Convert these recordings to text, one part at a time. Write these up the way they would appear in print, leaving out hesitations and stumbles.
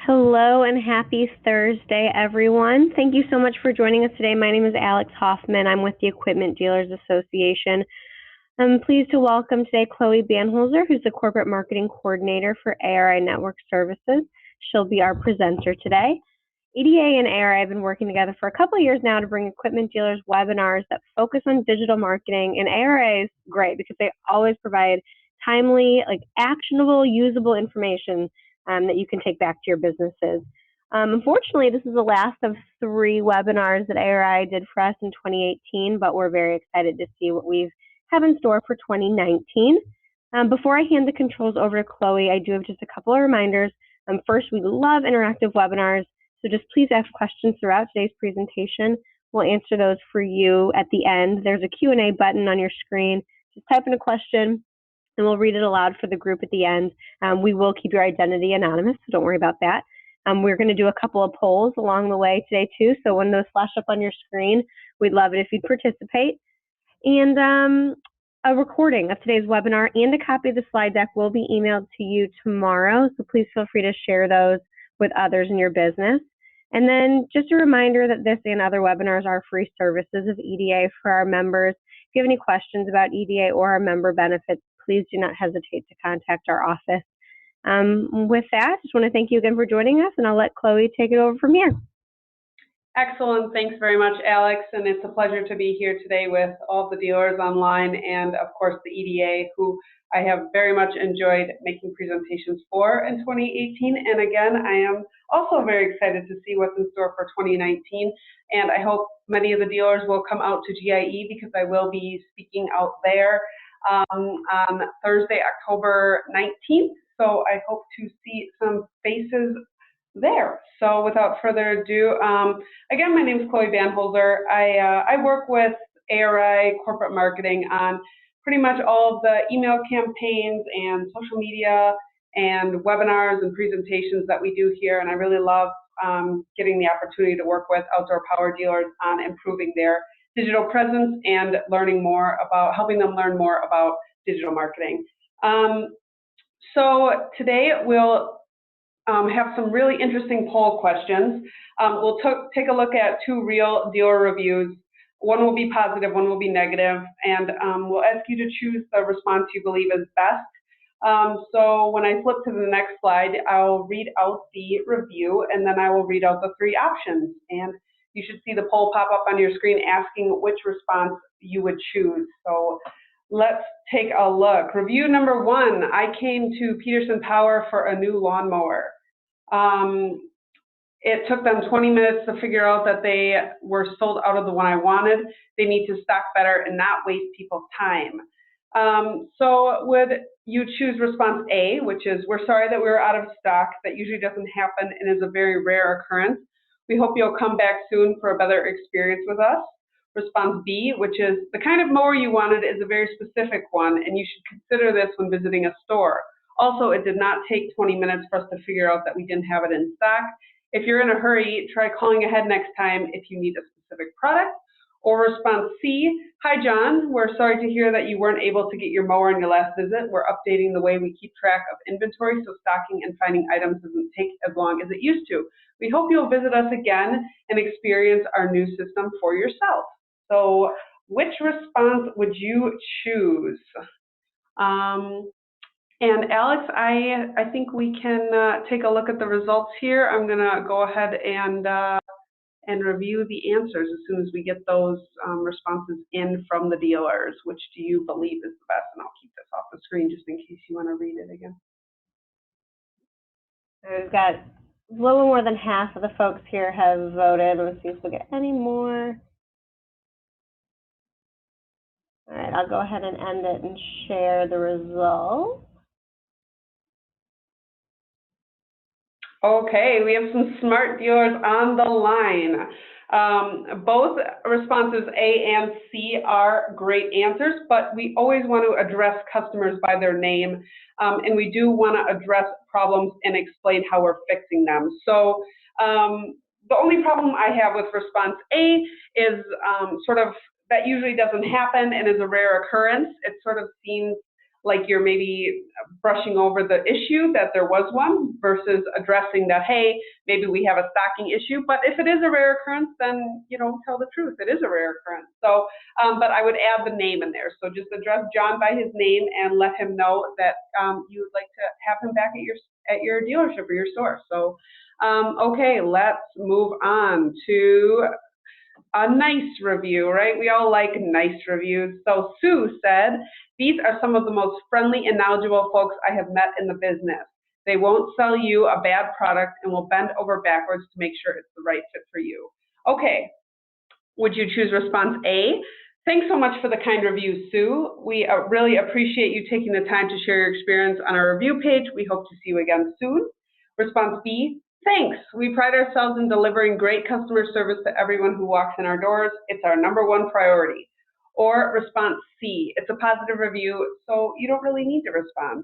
Hello and happy Thursday, everyone. Thank you so much for joining us today. My name is Alex Hoffman. I'm with the Equipment Dealers Association. I'm pleased to welcome today Chloe Banholzer, who's the Corporate Marketing Coordinator for ARI Network Services. She'll be our presenter today. EDA and ARI have been working together for a couple of years now to bring equipment dealers webinars that focus on digital marketing, and ARI is great because they always provide timely, actionable, usable information that you can take back to your businesses. Unfortunately, this is the last of 3 webinars that ARI did for us in 2018, but we're very excited to see what we have in store for 2019. Before I hand the controls over to Chloe, I do have just a couple of reminders. First, we love interactive webinars, so just please ask questions throughout today's presentation. We'll answer those for you at the end. There's a Q&A button on your screen. Just type in a question, and we'll read it aloud for the group at the end. We will keep your identity anonymous, so don't worry about that. We're going to do a couple of polls along the way today, too, so when those flash up on your screen, we'd love it if you'd participate. And a recording of today's webinar and a copy of the slide deck will be emailed to you tomorrow, so please feel free to share those with others in your business. And then just a reminder that this and other webinars are free services of EDA for our members. If you have any questions about EDA or our member benefits, please do not hesitate to contact our office. With that, just want to thank you again for joining us, and I'll let Chloe take it over from here. Excellent. Thanks very much, Alex. And it's a pleasure to be here today with all the dealers online and, of course, the EDA, who I have very much enjoyed making presentations for in 2018. And again, I am also very excited to see what's in store for 2019. And I hope many of the dealers will come out to GIE because I will be speaking out there on Thursday, October 19th. So I hope to see some faces there. So without further ado, again, my name is Chloe Banholzer. I work with ARI Corporate Marketing on pretty much all of the email campaigns and social media and webinars and presentations that we do here. And I really love getting the opportunity to work with outdoor power dealers on improving their digital presence and learning more about, helping them learn more about digital marketing. So today we'll have some really interesting poll questions. We'll take a look at 2 real dealer reviews. One will be positive, one will be negative, and we'll ask you to choose the response you believe is best. So when I flip to the next slide, I'll read out the review, and then I will read out the 3 options. And you should see the poll pop up on your screen asking which response you would choose. So let's take a look. Review number 1, I came to Peterson Power for a new lawnmower. It took them 20 minutes to figure out that they were sold out of the one I wanted. They need to stock better and not waste people's time. So would you choose response A, which is, we're sorry that we were out of stock. That usually doesn't happen and is a very rare occurrence. We hope you'll come back soon for a better experience with us. Response B, which is, the kind of mower you wanted is a very specific one, and you should consider this when visiting a store. Also, it did not take 20 minutes for us to figure out that we didn't have it in stock. If you're in a hurry, try calling ahead next time if you need a specific product. Or response C, hi John, we're sorry to hear that you weren't able to get your mower in your last visit. We're updating the way we keep track of inventory, so stocking and finding items doesn't take as long as it used to. We hope you'll visit us again and experience our new system for yourself. So which response would you choose? And Alex, I think we can take a look at the results here. I'm going to go ahead and review the answers as soon as we get those responses in from the dealers. Which do you believe is the best? And I'll keep this off the screen just in case you want to read it again. We've got a little more than half of the folks here have voted. Let's see if we get any more. All right, I'll go ahead and end it and share the results. Okay, we have some smart dealers on the line. Both responses A and C are great answers, but we always want to address customers by their name, and we do want to address problems and explain how we're fixing them. So the only problem I have with response A is sort of that usually doesn't happen and is a rare occurrence. It sort of seems like you're maybe brushing over the issue that there was one versus addressing that, hey, maybe we have a stocking issue, but if it is a rare occurrence, then, tell the truth. It is a rare occurrence. So, but I would add the name in there. So just address John by his name and let him know that you would like to have him back at your dealership or your store. So, okay, let's move on to a nice review, right? We all like nice reviews. So Sue said, these are some of the most friendly and knowledgeable folks I have met in the business. They won't sell you a bad product and will bend over backwards to make sure it's the right fit for you. Okay, would you choose response A? Thanks so much for the kind review, Sue. We really appreciate you taking the time to share your experience on our review page. We hope to see you again soon. Response B, thanks. We pride ourselves in delivering great customer service to everyone who walks in our doors. It's our #1 priority. Or response C, it's a positive review, so you don't really need to respond.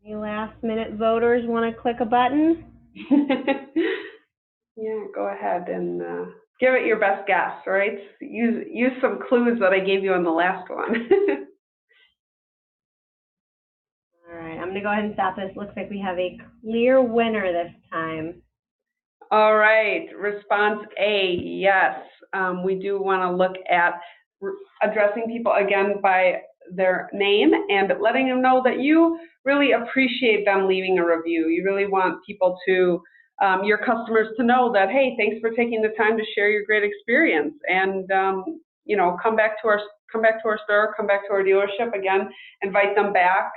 Any last-minute voters want to click a button? Yeah, go ahead and give it your best guess, right? Use some clues that I gave you on the last one. All right, I'm going to go ahead and stop this. Looks like we have a clear winner this time. All right, response A, yes. We do want to look at addressing people again by their name and letting them know that you really appreciate them leaving a review. You really want people to, your customers to know that, hey, thanks for taking the time to share your great experience, and come back to our store, come back to our dealership again, invite them back,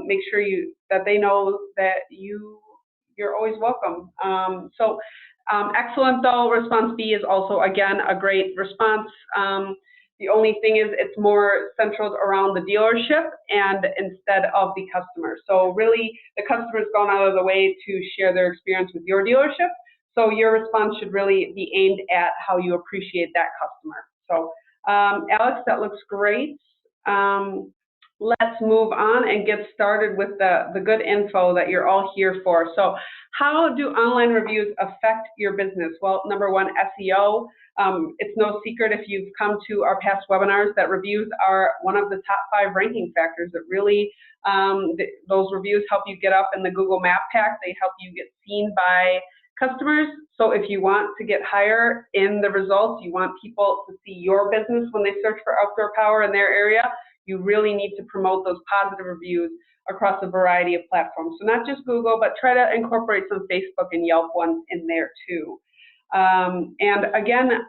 make sure that they know that you're always welcome. Excellent though. Response B is also, again, a great response. The only thing is it's more centered around the dealership and instead of the customer. So really the customer's gone out of the way to share their experience with your dealership. So your response should really be aimed at how you appreciate that customer. So Alex, that looks great. Let's move on and get started with the good info that you're all here for. So how do online reviews affect your business? Well, #1, SEO. It's no secret if you've come to our past webinars that reviews are one of the top 5 ranking factors that really, those reviews help you get up in the Google Map Pack. They help you get seen by customers. So if you want to get higher in the results, you want people to see your business when they search for outdoor power in their area, you really need to promote those positive reviews across a variety of platforms. So not just Google, but try to incorporate some Facebook and Yelp ones in there too. And again,